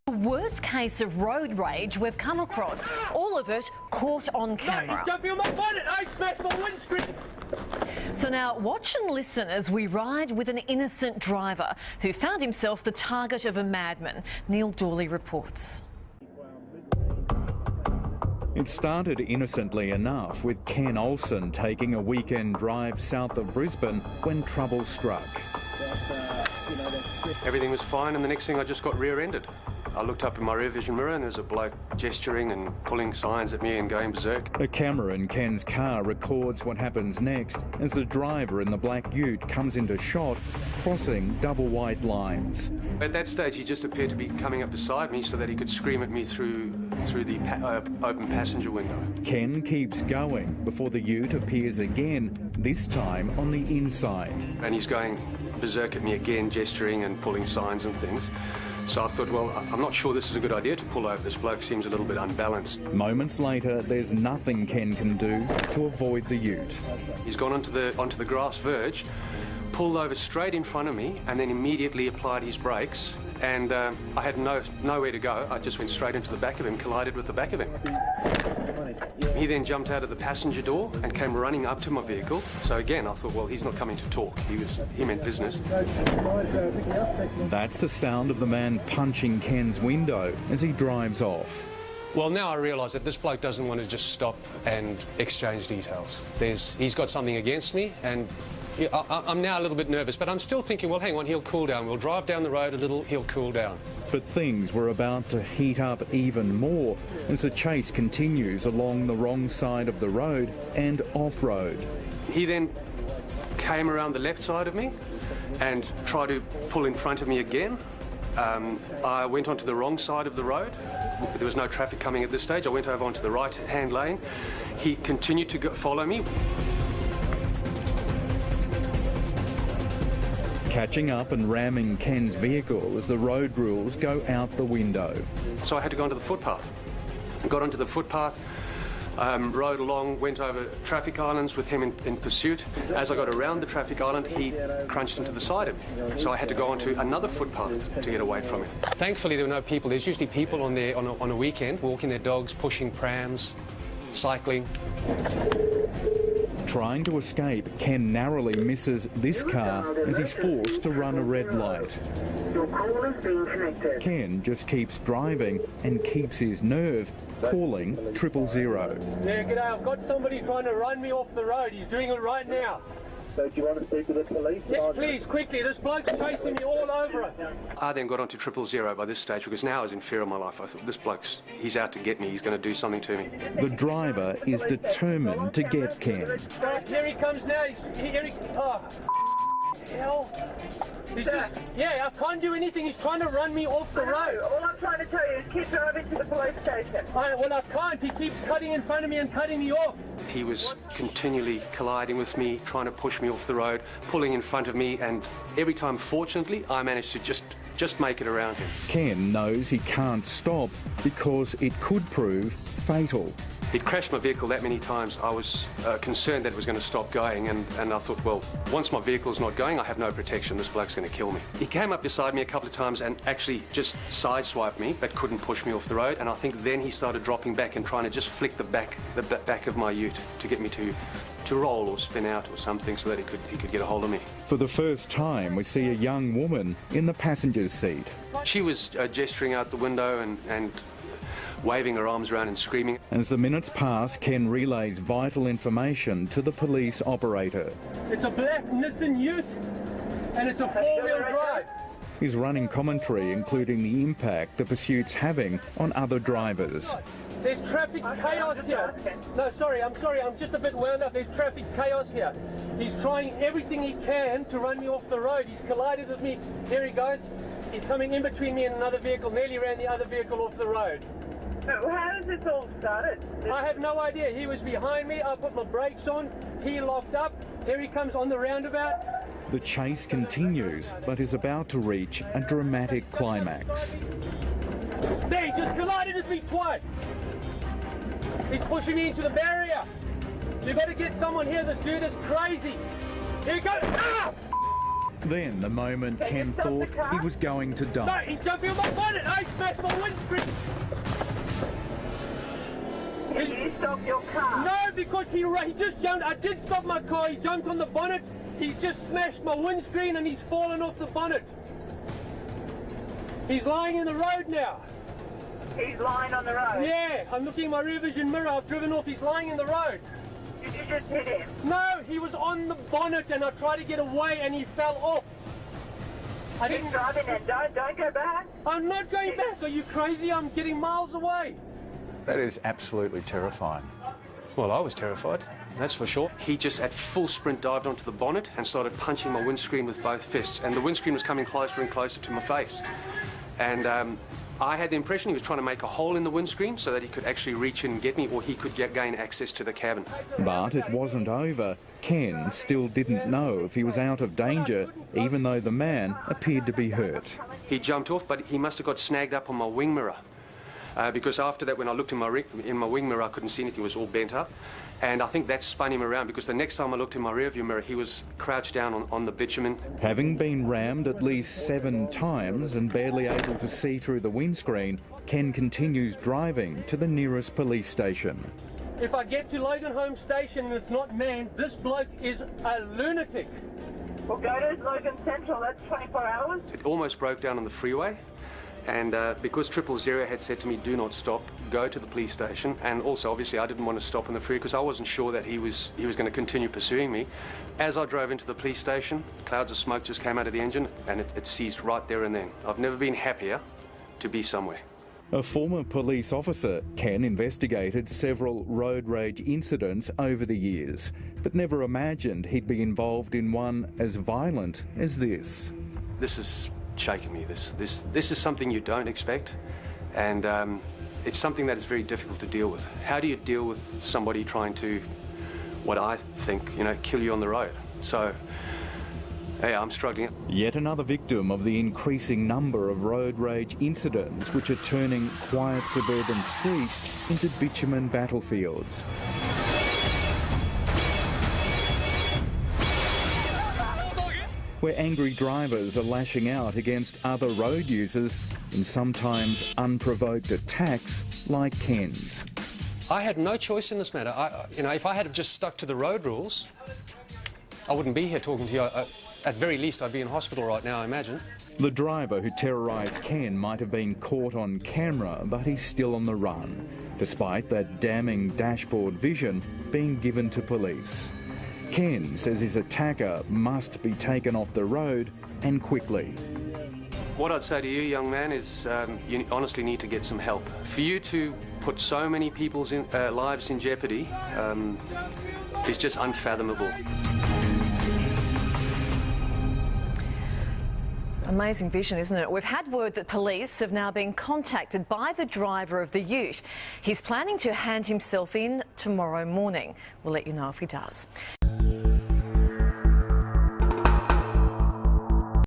The worst case of road rage we've come across. All of it caught on camera. He's jumping on my bonnet. I smashed my windscreen. So now watch and listen as we ride with an innocent driver who found himself the target of a madman. Neil Dawley reports. It started innocently enough with Ken Olsen taking a weekend drive south of Brisbane when trouble struck. Everything was fine, and the next thing I just got rear-ended. I looked up in my rear vision mirror and there's a bloke gesturing and pulling signs at me and going berserk. A camera in Ken's car records what happens next as the driver in the black ute comes into shot, crossing double white lines. At that stage, he just appeared to be coming up beside me so that he could scream at me through the open passenger window. Ken keeps going before the ute appears again, this time on the inside. And he's going berserk at me again, gesturing and pulling signs and things. So I thought, well, I'm not sure this is a good idea to pull over. This bloke seems a little bit unbalanced. Moments later, there's nothing Ken can do to avoid the ute. He's gone onto the grass verge, pulled over straight in front of me, and then immediately applied his brakes. And I had nowhere to go. I just went straight into the back of him, collided with the back of him. He then jumped out of the passenger door and came running up to my vehicle. So again, I thought, well, he's not coming to talk. He meant business. That's the sound of the man punching Ken's window as he drives off. Well, now I realise that this bloke doesn't want to just stop and exchange details. He's got something against me, and I'm now a little bit nervous, but I'm still thinking, well, hang on, he'll cool down. We'll drive down the road a little, he'll cool down. But things were about to heat up even more as the chase continues along the wrong side of the road and off-road. He then came around the left side of me and tried to pull in front of me again. I went onto the wrong side of the road. There was no traffic coming at this stage. I went over onto the right-hand lane. He continued to follow me. Catching up and ramming Ken's vehicle as the road rules go out the window. So I had to go onto the footpath. Got onto the footpath, rode along, went over traffic islands with him in pursuit. As I got around the traffic island, he crunched into the side of me. So I had to go onto another footpath to get away from him. Thankfully, there were no people. There's usually people on there on a weekend, walking their dogs, pushing prams, cycling. Trying to escape, Ken narrowly misses this car as he's forced to run a red light. Your call is being connected. Ken just keeps driving and keeps his nerve, calling 000. Yeah, g'day. I've got somebody trying to run me off the road. He's doing it right now. So do you want to speak to the police? Yes, please, quickly. This bloke's chasing me all over it. I then got onto 000 by this stage because now I was in fear of my life. I thought, this bloke's, he's out to get me. He's going to do something to me. The driver is determined to get Ken. Right, here he comes now. Oh, hell. Yeah, I can't do anything. He's trying to run me off the road. All I'm trying to tell you is keep driving to the police station. Well, I can't. He keeps cutting in front of me and cutting me off. He was continually colliding with me, trying to push me off the road, pulling in front of me, and every time, fortunately, I managed to just make it around him. Ken knows he can't stop because it could prove fatal. He'd crashed my vehicle that many times. I was concerned that it was going to stop going, and I thought, well, once my vehicle's not going, I have no protection. This bloke's going to kill me. He came up beside me a couple of times and actually just sideswiped me, but couldn't push me off the road. And I think then he started dropping back and trying to just flick the back of my ute to get me to roll or spin out or something so that he could get a hold of me. For the first time, we see a young woman in the passenger's seat. She was gesturing out the window and waving her arms around and screaming. As the minutes pass, Ken relays vital information to the police operator. It's a black Nissan Ute and it's a four-wheel drive. He's running commentary, including the impact the pursuit's having on other drivers. There's traffic chaos here. No, sorry, I'm just a bit wound up. There's traffic chaos here. He's trying everything he can to run me off the road. He's collided with me. There he goes. He's coming in between me and another vehicle, nearly ran the other vehicle off the road. How has this all started? I have no idea. He was behind me. I put my brakes on. He locked up. Here he comes on the roundabout. The chase continues, but is about to reach a dramatic climax. There, he just collided with me twice. He's pushing me into the barrier. You've got to get someone here. This dude is crazy. Here he goes. Ah! Then the moment Ken thought he was going to die. No, he's jumping on my bonnet. I smashed my stop your car? No, because he just jumped. I did stop my car. He jumped on the bonnet. He's just smashed my windscreen and he's fallen off the bonnet. He's lying in the road now. He's lying on the road? Yeah, I'm looking in my rear vision mirror. I've driven off. He's lying in the road. Did you just hit him? No, he was on the bonnet and I tried to get away and he fell off. I Keep didn't. driving and don't go back. I'm not going back. Are you crazy? I'm getting miles away. That is absolutely terrifying. Well, I was terrified, that's for sure. He just at full sprint dived onto the bonnet and started punching my windscreen with both fists. And the windscreen was coming closer and closer to my face. And I had the impression he was trying to make a hole in the windscreen so that he could actually reach in and get me, or he could gain access to the cabin. But it wasn't over. Ken still didn't know if he was out of danger, even though the man appeared to be hurt. He jumped off, but he must have got snagged up on my wing mirror. Because after that, when I looked in my wing mirror, I couldn't see anything. It was all bent up. And I think that spun him around, because the next time I looked in my rearview mirror, he was crouched down on the bitumen. Having been rammed at least 7 times and barely able to see through the windscreen, Ken continues driving to the nearest police station. If I get to Logan Home Station and it's not manned, this bloke is a lunatic. Well, go to Logan Central. That's 24 hours. It almost broke down on the freeway. And because 000 had said to me, do not stop, go to the police station. And also, obviously, I didn't want to stop on the freeway because I wasn't sure that he was going to continue pursuing me. As I drove into the police station, clouds of smoke just came out of the engine and it ceased right there and then. I've never been happier to be somewhere. A former police officer, Ken investigated several road rage incidents over the years, but never imagined he'd be involved in one as violent as this. This has shaken me. This is something you don't expect, and it's something that is very difficult to deal with. How do you deal with somebody trying to, what I think, kill you on the road? So, yeah, I'm struggling. Yet another victim of the increasing number of road rage incidents which are turning quiet suburban streets into bitumen battlefields. Where angry drivers are lashing out against other road users in sometimes unprovoked attacks like Ken's. I had no choice in this matter. If I had just stuck to the road rules, I wouldn't be here talking to you. At very least, I'd be in hospital right now, I imagine. The driver who terrorised Ken might have been caught on camera, but he's still on the run, despite that damning dashboard vision being given to police. Ken says his attacker must be taken off the road, and quickly. What I'd say to you, young man, is you honestly need to get some help. For you to put so many people's lives in jeopardy is just unfathomable. Amazing vision, isn't it? We've had word that police have now been contacted by the driver of the ute. He's planning to hand himself in tomorrow morning. We'll let you know if he does.